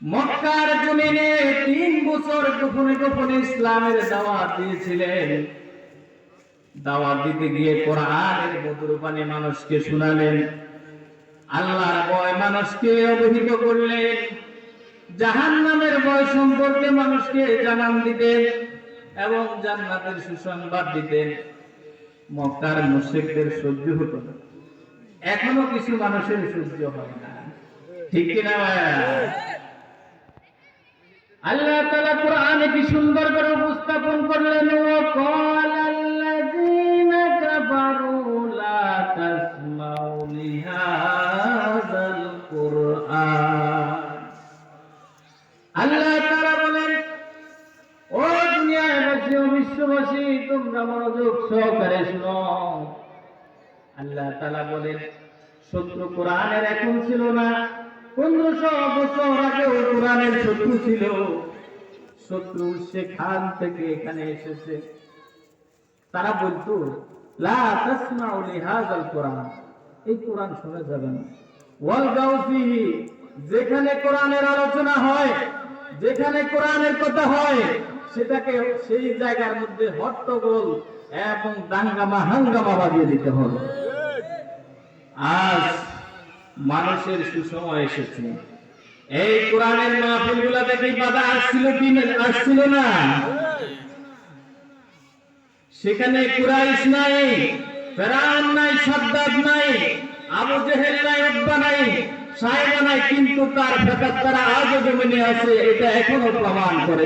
মক্কার জমিনে 3 বছর গোপনে গোপনে ইসলামের দাওয়াত দিয়েছিলেন। দাওয়াত দিতে গিয়ে কোরআনের মধুর বাণী মানুষকে শোনালেন, আল্লাহর ভয় মানুষকে অবহিত করলেন, জাহান্নামের ভয় সম্পর্কে মানুষকে জানান দিতেন এবং জান্নাতের সুসংবাদ দিতেন। মক্কার মুশরিকদের সহ্য হতো না, এখনো কিছু মানুষের সহ্য হয় না, ঠিক কিনা ভাইয়া? আল্লাহ তাআলা কোরআনে কি সুন্দর করে উপস্থাপন করলেন, ওয়াকালাল্লাযীনা কাফারু লা তাসমাউ লিহাযাল কুরআন। আল্লাহ তাআলা বলেন, ও দুনিয়াবাসী ও বিশ্ববাসী, তোমরা মনোযোগ সহকারে শুনো। আল্লাহ তাআলা বলেন, শত্রু কোরআনের এখন ছিল না, 1500 বছর আগে কোরআনের শত্রু ছিল। শত্রু সেখান থেকে এখানে এসেছে। তারা বলতো, লা তাসমাউ লিহাযাল কোরআন, এই কোরআন শোনা যাবে না। ওয়ালগাউ ফিহি, যেখানে কোরআনের আলোচনা হয়, যেখানে কোরআনের কথা হয়, সেটাকে সেই জায়গার মধ্যে হট্টগোল এবং দাঙ্গামা হাঙ্গামা বাজিয়ে দিতে হবে। আজ মানুষের সুসময় এসেছে। এই কোরআনের মাহফিলগুলা থেকে বাধা আসছিল কি আসছিল না? সেখানে কুরাইশ নাই, ফেরাউন নাই, সাদ্দাদ নাই, আবু জেহেল নাই, উতবা নাই, সাইবা নাই, কিন্তু তার ফেকাত তারা আজও জমিনে আছে। এটা এখনো প্রমাণ করে।